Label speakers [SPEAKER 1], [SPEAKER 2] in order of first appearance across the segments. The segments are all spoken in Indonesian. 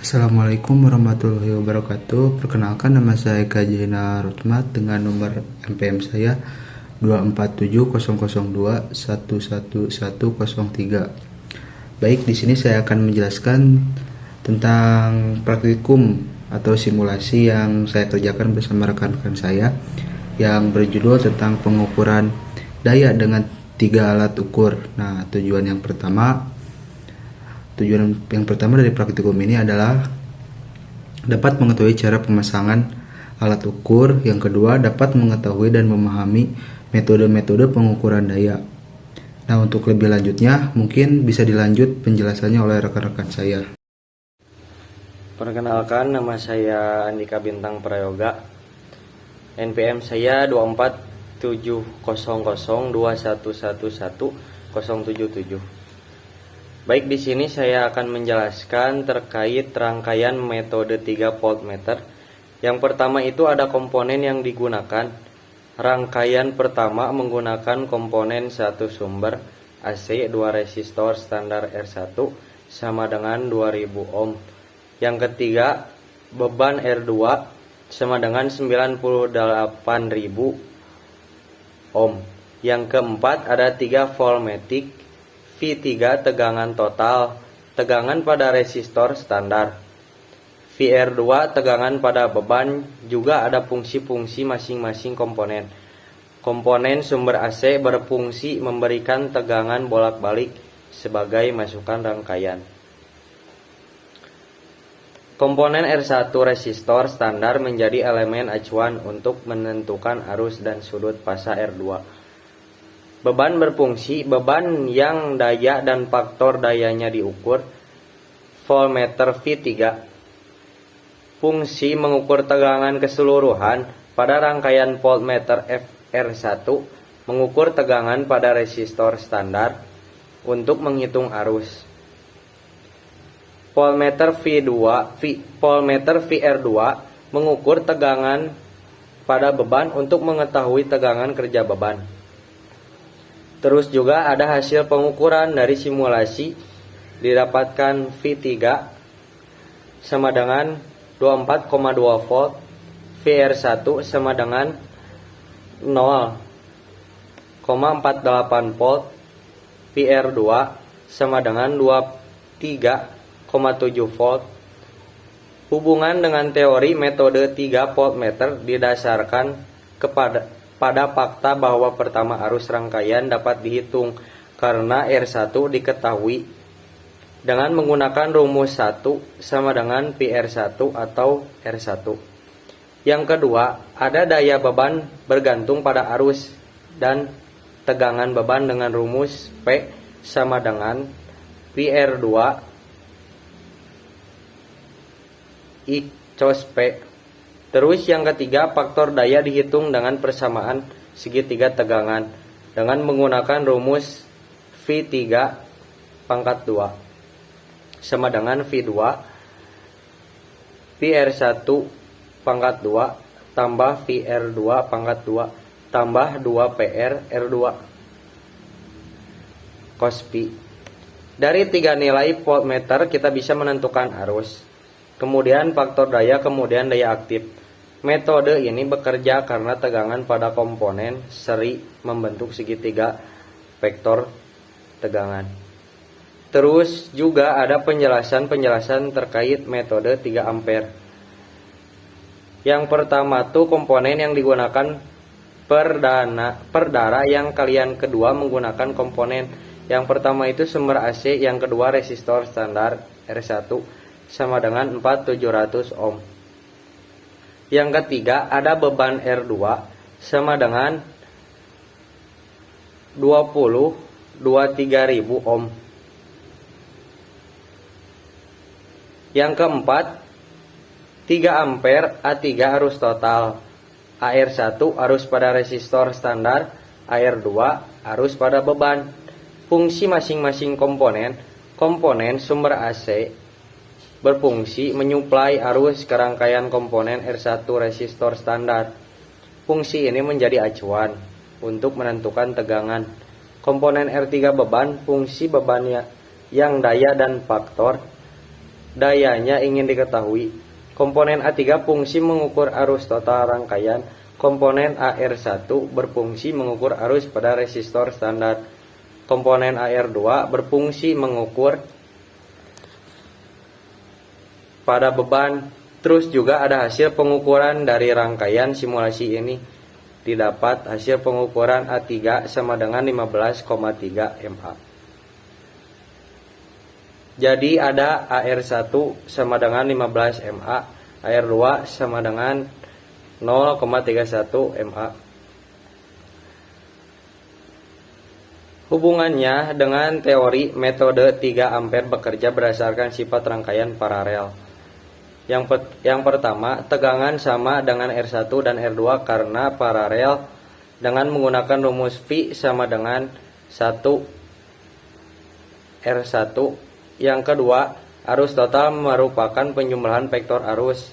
[SPEAKER 1] Assalamualaikum warahmatullahi wabarakatuh. Perkenalkan, nama saya Kajina Rutmat dengan nomor NPM saya 247002111103. Baik, di sini saya akan menjelaskan tentang praktikum atau simulasi yang saya kerjakan bersama rekan-rekan saya yang berjudul tentang pengukuran daya dengan 3 alat ukur. Nah, tujuan yang pertama dari praktikum ini adalah dapat mengetahui cara pemasangan alat ukur. Yang kedua, dapat mengetahui dan memahami metode-metode pengukuran daya. Nah, untuk lebih lanjutnya mungkin bisa dilanjut penjelasannya oleh rekan-rekan saya.
[SPEAKER 2] Perkenalkan, nama saya Andika Bintang Prayoga. NPM saya 247002111077. Baik, di sini saya akan menjelaskan terkait rangkaian metode 3 voltmeter. Yang pertama itu ada komponen yang digunakan. Rangkaian pertama menggunakan komponen 1 sumber AC, 2 resistor standar R1 sama dengan 2000 ohm. Yang ketiga, beban R2 sama dengan 98.000 ohm. Yang keempat, ada 3 voltmetik V3 tegangan total, tegangan pada resistor standar. VR2 tegangan pada beban, juga ada fungsi-fungsi masing-masing komponen. Komponen sumber AC berfungsi memberikan tegangan bolak-balik sebagai masukan rangkaian. Komponen R1 resistor standar menjadi elemen acuan untuk menentukan arus dan sudut fasa R2. Beban berfungsi, beban yang daya dan faktor dayanya diukur. Voltmeter V3 fungsi mengukur tegangan keseluruhan. Pada rangkaian voltmeter FR1 mengukur tegangan pada resistor standar untuk menghitung arus. Voltmeter VR2 mengukur tegangan pada beban untuk mengetahui tegangan kerja beban. Terus juga ada hasil pengukuran dari simulasi, didapatkan V3 sama dengan 24,2 volt, VR1 sama dengan 0,48 volt, VR2 sama dengan 23,7 volt. Hubungan dengan teori metode 3 voltmeter didasarkan pada fakta bahwa pertama arus rangkaian dapat dihitung karena R1 diketahui dengan menggunakan rumus 1 sama dengan PR1 atau R1. Yang kedua, ada daya beban bergantung pada arus dan tegangan beban dengan rumus P sama dengan PR2 I cos P. Terus yang ketiga, faktor daya dihitung dengan persamaan segitiga tegangan dengan menggunakan rumus V3 pangkat 2 sama dengan V2 PR1 pangkat 2 tambah VR2 pangkat 2 tambah 2PR R2 cos Pi. Dari 3 nilai voltmeter kita bisa menentukan arus, kemudian faktor daya, kemudian daya aktif. Metode ini bekerja karena tegangan pada komponen seri membentuk segitiga vektor tegangan. Terus juga ada penjelasan terkait metode 3 ampere. Yang pertama tuh komponen yang digunakan perdana, yang kalian kedua menggunakan komponen. Yang pertama itu sumber AC, yang kedua resistor standar R1 sama dengan 4700 ohm. Yang ketiga ada beban R2 sama dengan 23.000 ohm. Yang keempat, 3 ampere A3 arus total. AR1 arus pada resistor standar, AR2 arus pada beban. Fungsi masing-masing komponen sumber AC berfungsi menyuplai arus ke rangkaian komponen R1 resistor standar. Fungsi ini menjadi acuan untuk menentukan tegangan. Komponen R3 beban, fungsi bebannya yang daya dan faktor dayanya ingin diketahui. Komponen A3 fungsi mengukur arus total rangkaian. Komponen AR1 berfungsi mengukur arus pada resistor standar. Komponen AR2 berfungsi mengukur pada beban. Terus juga ada hasil pengukuran dari rangkaian simulasi ini. Didapat hasil pengukuran A3 sama dengan 15,3 mA. Jadi ada AR1 sama dengan 15 mA, AR2 sama dengan 0,31 mA. Hubungannya dengan teori metode 3 ampere bekerja berdasarkan sifat rangkaian paralel. Yang pertama, tegangan sama dengan R1 dan R2 karena paralel dengan menggunakan rumus V sama dengan 1 R1. Yang kedua, arus total merupakan penjumlahan vektor arus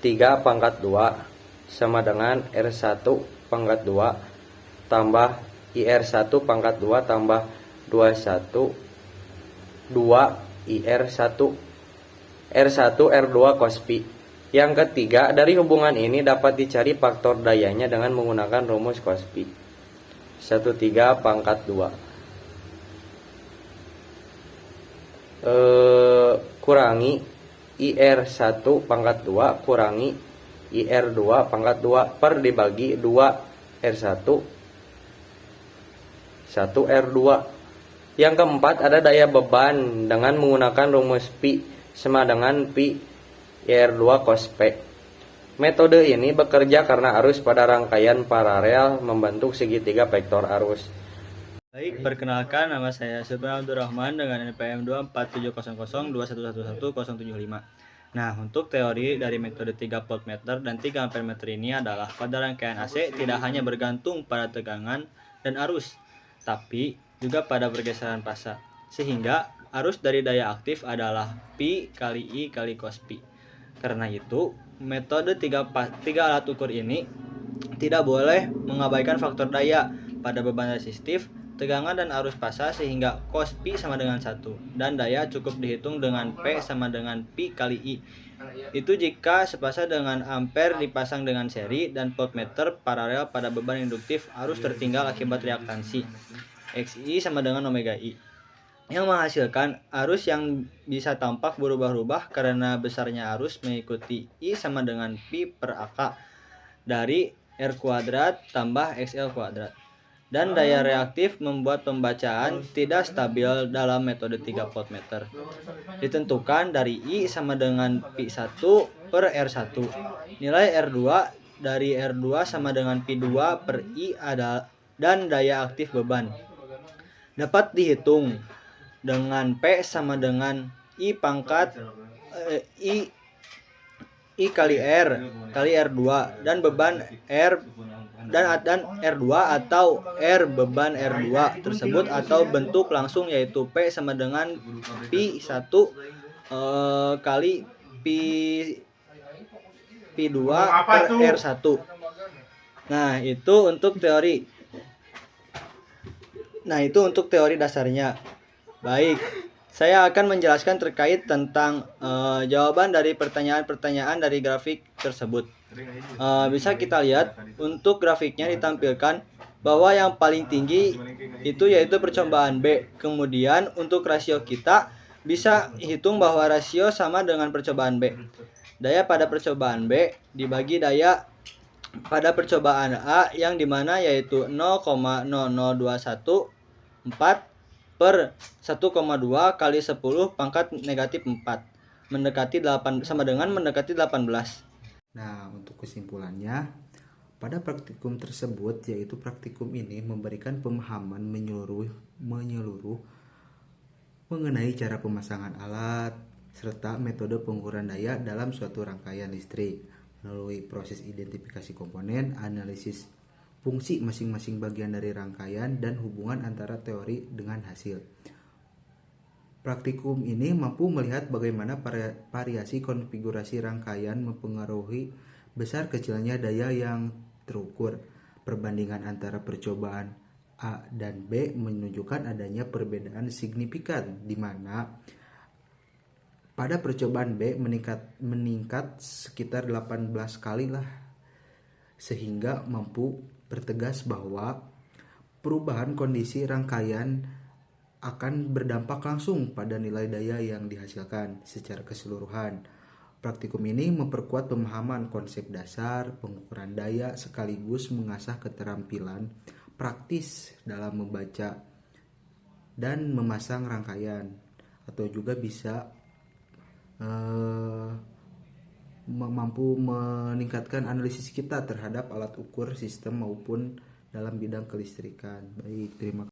[SPEAKER 2] 3 pangkat 2 sama dengan R1 pangkat 2 tambah IR1 pangkat 2 tambah 21 2 IR1 R1 R2 cos pi. Yang ketiga, dari hubungan ini dapat dicari faktor dayanya dengan menggunakan rumus cos pi. 13 pangkat 2 kurangi IR1 pangkat 2 kurangi IR2 pangkat 2 per dibagi 2 R1 1 R2. Yang keempat, ada daya beban dengan menggunakan rumus pi sama dengan pi IR2 cos P. Metode ini bekerja karena arus pada rangkaian paralel membentuk segitiga vektor arus.
[SPEAKER 3] Baik, perkenalkan, nama saya Sultan Abdurrahman dengan NPM 2470021110075. Nah, untuk teori dari metode 3 voltmeter dan 3 ampermeter ini adalah pada rangkaian AC tidak hanya bergantung pada tegangan dan arus, tapi juga pada pergeseran fasa. Sehingga arus dari daya aktif adalah pi kali I kali cos pi. Karena itu, metode 3 alat ukur ini tidak boleh mengabaikan faktor daya pada beban resistif, tegangan dan arus fasa sehingga cos pi sama dengan 1 dan daya cukup dihitung dengan P sama dengan pi kali I. Itu jika sepasa dengan ampere dipasang dengan seri dan voltmeter paralel pada beban induktif arus tertinggal akibat reaktansi Xi sama dengan omega I, yang menghasilkan arus yang bisa tampak berubah-ubah karena besarnya arus mengikuti I sama dengan pi per AK dari R kuadrat tambah XL kuadrat. Dan daya reaktif membuat pembacaan tidak stabil dalam metode 3 voltmeter. Ditentukan dari I sama dengan pi 1 per R1. Nilai R2 dari R2 sama dengan pi 2 per I ada, dan daya aktif beban dapat dihitung dengan P sama dengan I pangkat I kali R kali R2 dan beban R dan R2 atau R beban R2 tersebut atau bentuk langsung yaitu P sama dengan pi 1 kali pi 2 per R1. Nah, itu untuk teori dasarnya. Baik, saya akan menjelaskan terkait tentang jawaban dari pertanyaan-pertanyaan dari grafik tersebut. Bisa kita lihat untuk grafiknya ditampilkan bahwa yang paling tinggi itu yaitu percobaan B. Kemudian untuk rasio kita bisa hitung bahwa rasio sama dengan percobaan B. Daya pada percobaan B dibagi daya pada percobaan A yang dimana yaitu 0,00214 per 1,2 kali 10 pangkat negatif 4 mendekati 8 sama dengan mendekati 18.
[SPEAKER 1] Nah, untuk kesimpulannya, pada praktikum tersebut, yaitu praktikum ini memberikan pemahaman menyeluruh mengenai cara pemasangan alat serta metode pengukuran daya dalam suatu rangkaian listrik melalui proses identifikasi komponen, analisis fungsi masing-masing bagian dari rangkaian, dan hubungan antara teori dengan hasil. Praktikum ini mampu melihat bagaimana variasi konfigurasi rangkaian mempengaruhi besar kecilnya daya yang terukur. Perbandingan antara percobaan A dan B menunjukkan adanya perbedaan signifikan di mana Pada percobaan B meningkat sekitar 18 kali lah, sehingga mampu bertegas bahwa perubahan kondisi rangkaian akan berdampak langsung pada nilai daya yang dihasilkan secara keseluruhan. Praktikum ini memperkuat pemahaman konsep dasar pengukuran daya sekaligus mengasah keterampilan praktis dalam membaca dan memasang rangkaian, atau juga bisa mampu meningkatkan analisis kita terhadap alat ukur sistem maupun dalam bidang kelistrikan. Baik, terima kasih.